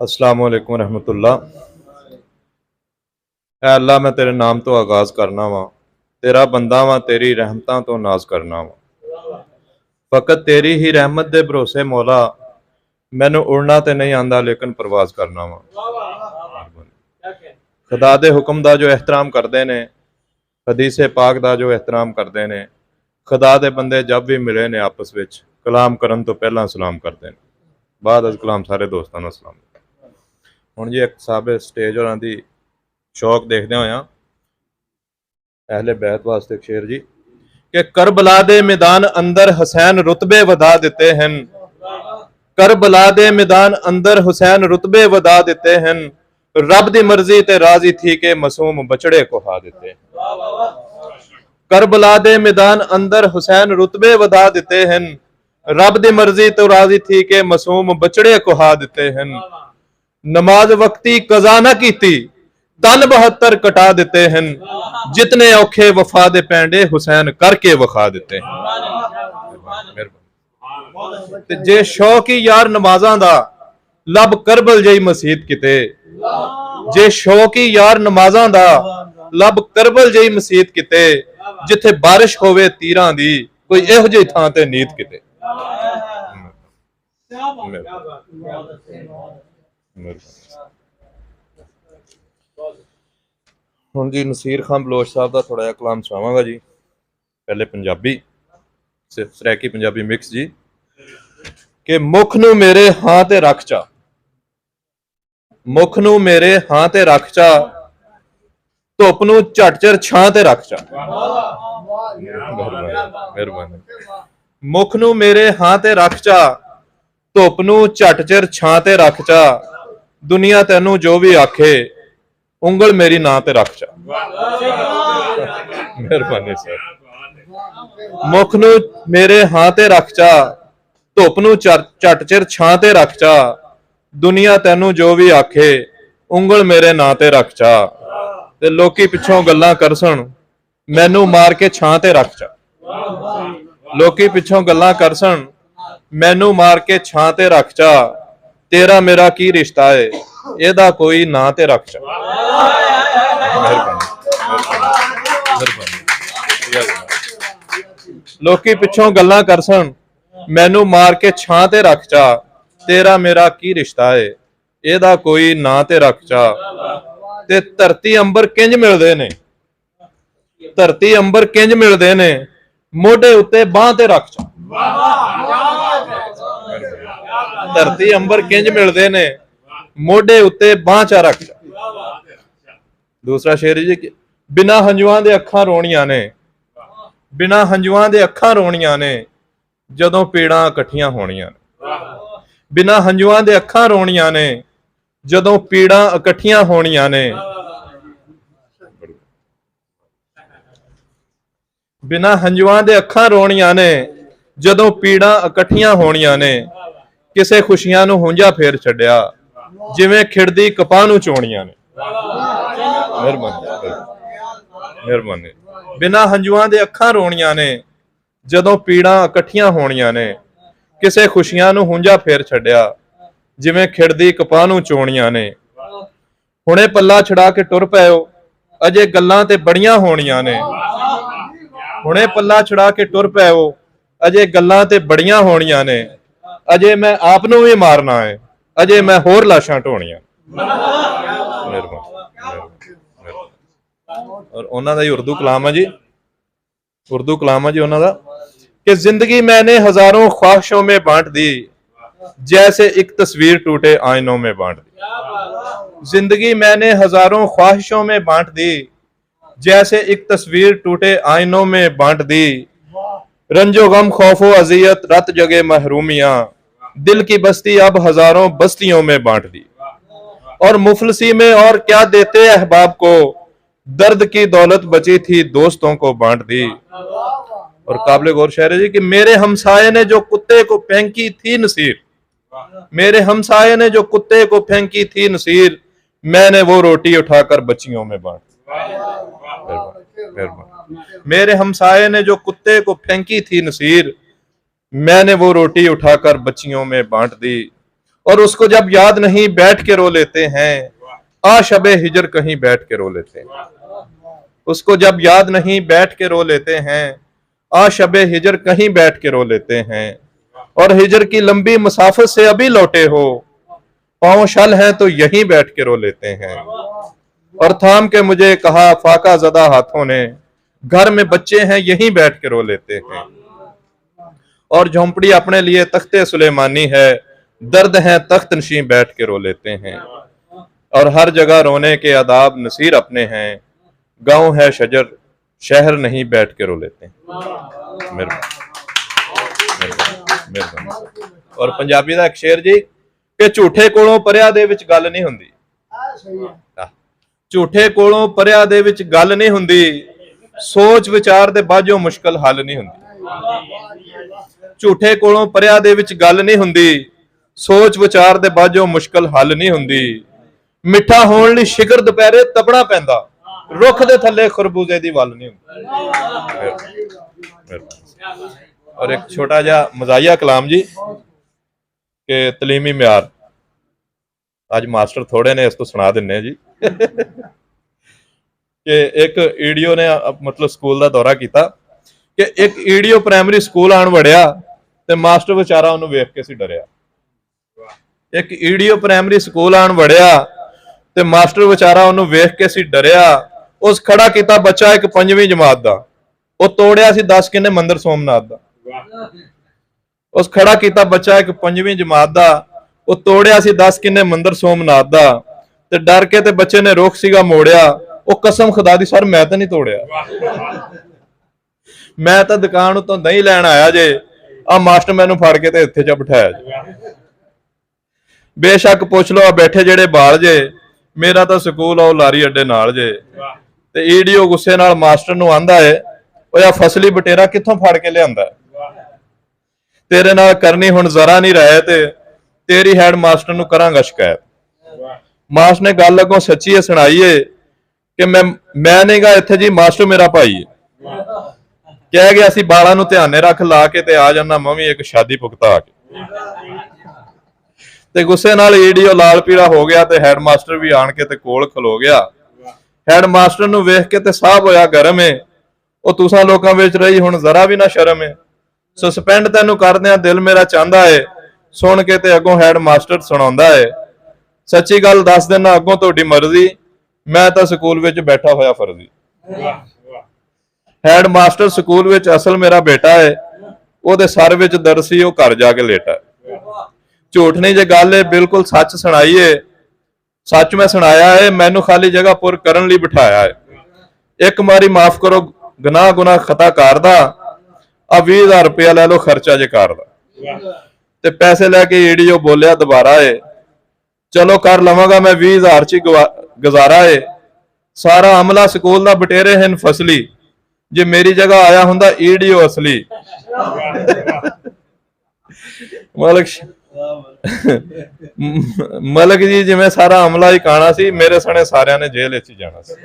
अस्सलाम वालेकुम रहमतुल्लाह। ऐ अल्लाह मैं तेरे नाम तो आगाज़ करना वा, तेरा बंदा वा, तेरी रहमतां तो नाज करना वा। फ़कत तेरी ही रहमत दे भरोसे मौला, मैनू उड़ना तो नहीं आंदा लेकिन परवाज़ करना वा। खुदा दे हुक्म दा जो एहतराम करते ने, हदीसे पाक दा जो एहतराम करते ने, खुदा दे बंदे जब भी मिले ने आपस विच कलाम करन तो पहला सलाम करते हैं, बाद अज कलाम सारे दोस्तों नूं सलाम। हुण जी एक साहब स्टेज होरां दी शौक देखदे होया अहले बैत वास्ते एक शेर जी कि करबला दे मैदान अंदर हुसैन रुतबे वधा दिते हैं, करबला दे मैदान अंदर हुसैन रुतबे वधा दिते हैं, रब दी मर्जी ते राजी थी के मासूम बचड़े को हा दिते। करबला दे मैदान अंदर हुसैन रुतबे वधा दिते हैं, रब दी मर्जी तो राजी थी के मासूम बचड़े को हा दिते हैं। नमाज वक्ती कज़ा न कीती, तन 72 कटा दिते हैं, जितने औखे वफा दे पैंडे हुसैन करके वखा दिते हैं। ते जे शौक ही यार नमाज़ां दा लब करबल जई मसीत किते, जे शौक ही यार नमाज़ां दा लब करबल जई मसीत किते, जिथे बारिश होवे तीरां दी कोई इहो जी थां ते नीत किते। हुण जी नसीर खान बलोच साहब का थोड़ा जिहा कलाम सुनावांगा जी। पहले पंजाबी सरैकी पंजाबी मिक्स जी कि मुख नूं मेरे हां ते रख चा, मुख नूं मेरे हां ते रख चा, धुप नूं झट चिर छां ते रख चा। मेहरबानी। मुख नूं मेरे हां ते रख चा, धुप नूं झट चिर छां ते रख चा, दुनिया तैनू जो भी आखे उंगल मेरी नां ते रख चा। मेहरबानी सर। मुख नूं मेरे हां ते रख चा, धुप नूं झट चिर छां ते रख चा, दुनिया तैनू जो भी आखे उंगल मेरे नां ते रख चा। ते लोकी पिछों गल्लां करसन मैनू मार के छां ते रख चा, लोकी पिछों गल्लां करसन मैनू मार के छां ते रख चा, तेरा मेरा की रिश्ता है एदा कोई नां ते रख चा। लोकी पिछों गल्लां करसन मैनू मार के छां ते रख चा, तेरा मेरा की रिश्ता है एदा कोई नां ते रख चा। ते धरती अंबर किंज मिलदे ने, धरती अंबर किंज मिलदे ने, मोढे उत्ते बांह ते रख चा। धरती अंबर किंज मिलदे ने, मोढे उत्ते बांह चा रख चा। दूसरा शेर जी बिना हंजुआं दे अखां रोणियां ने, बिना हंजुआं दे अखां रोणियां ने, जदों पीड़ां इकट्ठियां होणियां ने। बिना हंजुआं दे अखां रोणियां ने, जदों पीड़ां इकट्ठियां होणियां ने। बिना हंजुआं दे अखां रोणियां ने, जदों पीड़ां इकट्ठियां होणियां ने। किसे खुशियां नूं हुंजा फेर छड्डिया, जिवें खिड़दी कपाह नूं चोणियां ने। मेहरबानी मेहरबानी। बिना हंजुआं दे अखां रोणियां ने, जदों पीड़ां इकट्ठियां होणियां ने। किसे खुशियां नूं हुंजा फेर छड्डिया, जिवें खिड़दी कपाह नूं चोणियां ने। हुणे पल्ला छड़ा के टुर पैओ, अजे गल्लां ते बड़ियां होणियां ने। हुणे पल्ला छड़ा के टुर पैओ, अजे गल्लां ते बड़ियां होणियां ने। अजे मैं आप नूं भी मारना है, अजे मैं होर लाशां ढोणियां। और उन्हां दा ही उर्दू कलाम है जी, उर्दू कलाम है जी उन्हां दा कि जिंदगी मैंने हजारों ख्वाहिशों में बांट दी, जैसे एक तस्वीर टूटे आईनों में बांट दी। जिंदगी मैंने हजारों ख्वाहिशों में बांट दी, जैसे एक तस्वीर टूटे आईनों में बांट दी। रंजो गम खौफो अजियत रत जगे महरूमियां, दिल की बस्ती अब हजारों बस्तियों में बांट दी। और मुफलसी में और क्या देते अहबाब को, दर्द की दौलत बची थी दोस्तों को बांट दी। और काबिल गौर शेर जी कि मेरे हमसाये ने जो कुत्ते को फेंकी थी नसीर, मेरे हमसाये ने जो कुत्ते को फेंकी थी नसीर, मैंने वो रोटी उठाकर बच्चियों में बांट दी। मेरे हमसाये ने जो कुत्ते को फेंकी थी नसीर, मैंने वो रोटी उठाकर बच्चियों में बांट दी। और उसको जब याद नहीं बैठ के रो लेते हैं, शबे हिजर कहीं बैठ के रो लेते हैं। उसको जब याद नहीं बैठ के रो लेते हैं, शबे हिजर कहीं बैठ के रो लेते हैं। और हिजर की लंबी मुसाफत से अभी लौटे हो, पाँव शल हैं तो यहीं बैठ के रो लेते हैं। और थाम के मुझे कहा फाका ज़दा हाथों ने, घर में बच्चे हैं यहीं बैठ के रो लेते हैं। और झोंपड़ी अपने लिए तख्ते सुलेमानी है, दर्द है तख्त नशीं बैठ के रो लेते हैं। और हर जगह रोने के आदाब नसीर अपने हैं, गांव है शजर शहर नहीं बैठ के रो लेते हैं। और पंजाबी दा एक शेर जी कि झूठे कोलों परिया दे विच गल नहीं हुंदी, झूठे कोलों परिया दे विच गल नहीं हुंदी, सोच विचार दे बाझों मुश्किल हल नहीं हुंदी। झूठे कोलों परिया दे विच गल नहीं हुंदी, सोच विचार दे बाझों मुश्किल हल नहीं हुंदी। मिठा होण लई शिकर दुपहरे तपना पैंदा, रुख दे थल्ले खरबूजे दी वल नहीं हुंदी। और एक छोटा जा मजाहिया कलाम जी के तलीमी म्यार, आज मास्टर थोड़े ने, इसको सुना दिन्ने जी। कि एक ईडियो ने मतलब स्कूल का दौरा किया कि एक ईडियो प्राइमरी स्कूल आन वड़िया ते मास्टर बेचारा उन्होंने वेख के सी डरिया। एक ईडियो प्राइमरी स्कूल आन वड़िया ते मास्टर बेचारा उन्होंने वेख के सी डरिया। उस खड़ा किया बच्चा एक 5वीं जमात का, वो तोड़िया सी 10 किन्ने मंदिर सोमनाथ का। उस खड़ा किया बच्चा एक 5वीं जमात का, वो तोड़िया सी 10 किन्ने मंदिर सोमनाथ का। ते डर के ते बच्चे ने रुख सीगा मोड़िया, वो कसम खुदा दी सर मैं तो नहीं तोड़िया, मैं तो दुकान उतों दही लैन आया जे, आ मास्टर मैनू फड़ के ते इत्थे च बिठाया जे। बेशक पुछ लो बैठे जेड़े बाल जे, मेरा तो स्कूल आओ लारी अड्डे नाल जे। ते ईडियो गुस्से नाल मास्टर नू आंदा है, ओ या फसली बटेरा कित्थों फड़ के लिआंदा है, तेरे नाल करनी हुण जरा नहीं रहे ते तेरी हैड मास्टर नू करांगा शिकायत। मास्टर ने गल अगों सच्ची है सुनाई है कि मैं नहीं गा इत्थे जी, मास्टर मेरा भाई है, कह गया सी बालां नू ध्याने रख ला के ते आ जाना मैं भी एक शादी भुगता के। ते गुस्से नाल ईडियो लाल पीला हो गया ते हैड मास्टर भी आन के ते कोल खलो गया। हैड मास्टर नू वेख के ते साहब होया गरम है, ओ तुसां लोकां विच रही हुण जरा भी ना शर्म है, सस्पेंड तैनू करदियां दिल मेरा चाहता है। सुन के ते अगों हैड मास्टर सुणाउंदा है, सच्ची गल दस देना अगों तुहाडी मर्जी, मैं तो स्कूल विच बैठा होया फर्जी। हैड मास्टर स्कूल विच असल मेरा बेटा है, ओहदे सर विच दर्द सी, ओह घर जाके लेटा है। झूठ नहीं जे गल है, बिल्कुल सच सुनाई है, सच मैं सुनाया है, मैनू खाली जगह पुर करन लई बिठाया है। एक मारी माफ करो गुनाह गुनाह खता कारदा, आ 20,000 रुपया लै लो खर्चा जे कारदा। ते पैसे लैके ईडियो बोलिया दोबारा है, चलो कर लवांगा मैं 20,000 च गुजारा है, सारा अमला स्कूल दा बटेरे हैं फसली, जे मेरी जगह आया हुंदा ईडियो असली। मलक जी जिवें सारा अमला ही काना सी, मेरे सने सारियां ने जेल च जाना सी।